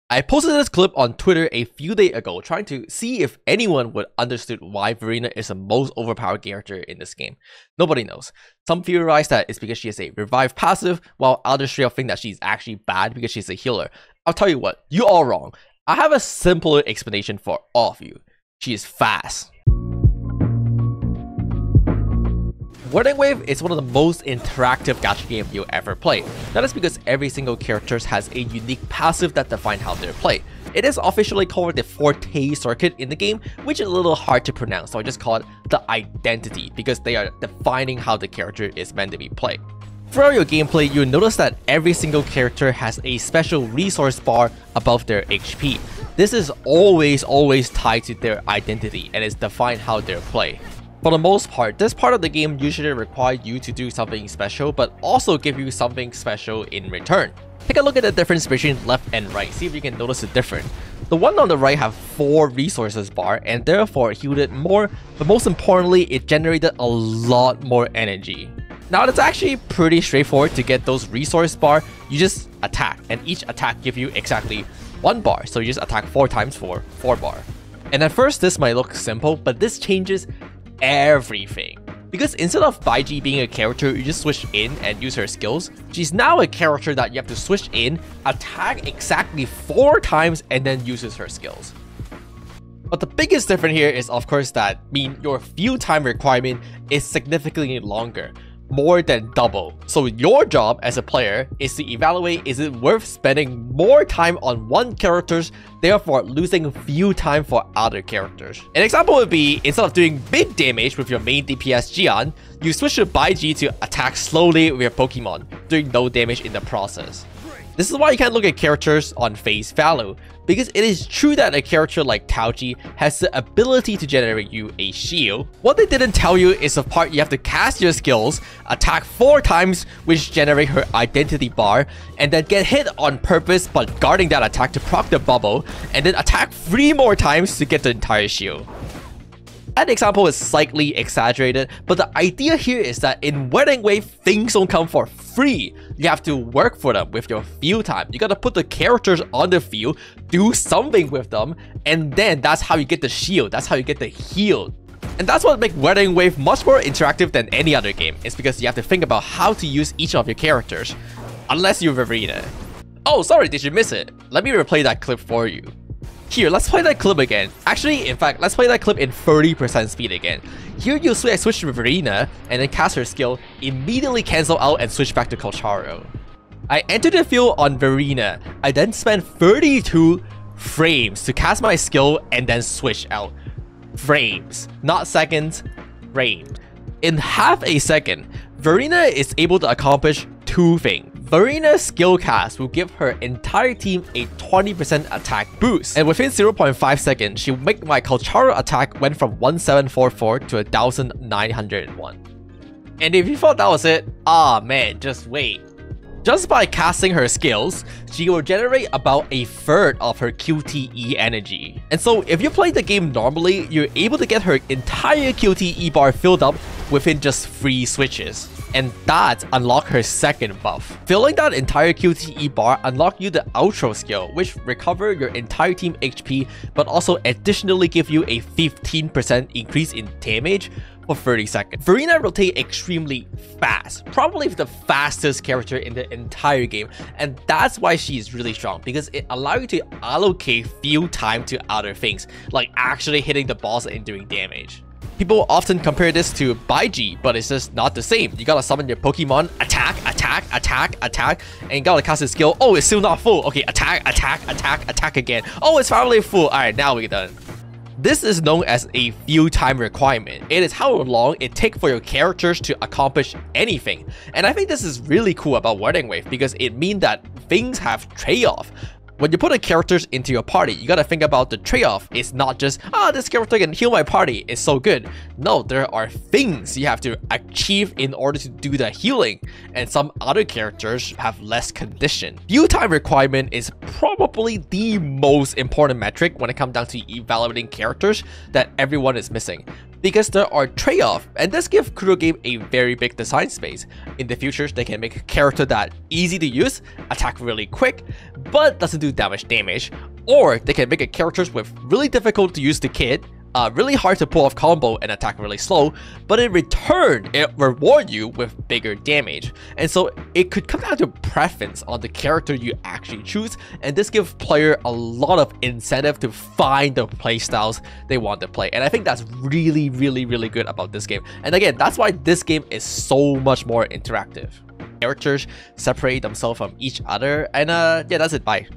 I posted this clip on Twitter a few days ago trying to see if anyone would understood why Verina is the most overpowered character in this game. Nobody knows. Some theorize that it's because she has a revive passive, while others straight up think that she's actually bad because she's a healer. I'll tell you what, you're all wrong. I have a simpler explanation for all of you. She is fast. Wuthering Waves is one of the most interactive gacha games you'll ever play. That is because every single character has a unique passive that defines how they play. It is officially called the Forte circuit in the game, which is a little hard to pronounce, so I just call it the identity because they are defining how the character is meant to be played. Throughout your gameplay, you'll notice that every single character has a special resource bar above their HP. This is always tied to their identity and is defined how they play. For the most part, this part of the game usually requires you to do something special, but also give you something special in return. Take a look at the difference between left and right, see if you can notice the difference. The one on the right have 4 resources bar and therefore healed it more, but most importantly, it generated a lot more energy. Now it's actually pretty straightforward to get those resource bar. You just attack, and each attack gives you exactly 1 bar, so you just attack 4 times for 4 bar. And at first this might look simple, but this changes everything. Because instead of Baiji being a character you just switch in and use her skills, she's now a character that you have to switch in, attack exactly 4 times, and then uses her skills. But the biggest difference here is of course that your field time requirement is significantly longer, more than double. So your job as a player is to evaluate, is it worth spending more time on one character, therefore losing few time for other characters. An example would be, instead of doing big damage with your main DPS Jian, you switch to Baiji to attack slowly with your Pokemon, doing no damage in the process. This is why you can't look at characters on face value, because it is true that a character like Taoji has the ability to generate you a shield. What they didn't tell you is the part you have to cast your skills, attack 4 times, which generate her identity bar, and then get hit on purpose but guarding that attack to proc the bubble, and then attack 3 more times to get the entire shield. That example is slightly exaggerated, but the idea here is that in Wuthering Waves, things don't come for free. You have to work for them with your field time. You gotta put the characters on the field, do something with them, and then that's how you get the shield, that's how you get the heal. And that's what makes Wuthering Waves much more interactive than any other game. It's because you have to think about how to use each of your characters. Unless you're Verina. Oh, sorry, did you miss it? Let me replay that clip for you. Here, let's play that clip again. Actually, in fact, let's play that clip in 30% speed again. Here, you'll switch to Verina and then cast her skill, immediately cancel out and switch back to Colcharo. I entered the field on Verina. I then spent 32 frames to cast my skill and then switch out. Frames, not seconds, frames. In half a second, Verina is able to accomplish 2 things. Verina's skill cast will give her entire team a 20% attack boost, and within 0.5 seconds, she'll make my Colcharo attack went from 1744 to 1901. And if you thought that was it, man, just wait. Just by casting her skills, she will generate about a third of her QTE energy. And so if you play the game normally, you're able to get her entire QTE bar filled up within just 3 switches. And that unlocks her second buff. Filling that entire QTE bar unlocks you the outro skill, which recover your entire team HP, but also additionally give you a 15% increase in damage for 30 seconds. Verina rotates extremely fast, probably the fastest character in the entire game, and that's why she is really strong, because it allows you to allocate field time to other things, like actually hitting the boss and doing damage. People often compare this to Baiji, but it's just not the same. You gotta summon your Pokemon, attack, and you gotta cast a skill. Oh, it's still not full. Okay, attack again. Oh, it's finally full. Alright, now we're done. This is known as a field time requirement. It is how long it takes for your characters to accomplish anything. And I think this is really cool about Wuthering Waves because it means that things have trade-off. When you put the characters into your party, you gotta think about the trade-off. It's not just, this character can heal my party, it's so good. No, there are things you have to achieve in order to do the healing, and some other characters have less condition. Field time requirement is probably the most important metric when it comes down to evaluating characters that everyone is missing. because there are trade-offs, and this gives Kuro game a very big design space. In the future, they can make a character that easy to use, attack really quick, but doesn't do that much damage, or they can make a characters with really difficult to use the kit, really hard to pull off combo and attack really slow, but in return, it reward you with bigger damage. And so it could come down to preference on the character you actually choose, and this gives player a lot of incentive to find the playstyles they want to play. And I think that's really good about this game. And again, that's why this game is so much more interactive. Characters separate themselves from each other, and yeah, that's it, bye.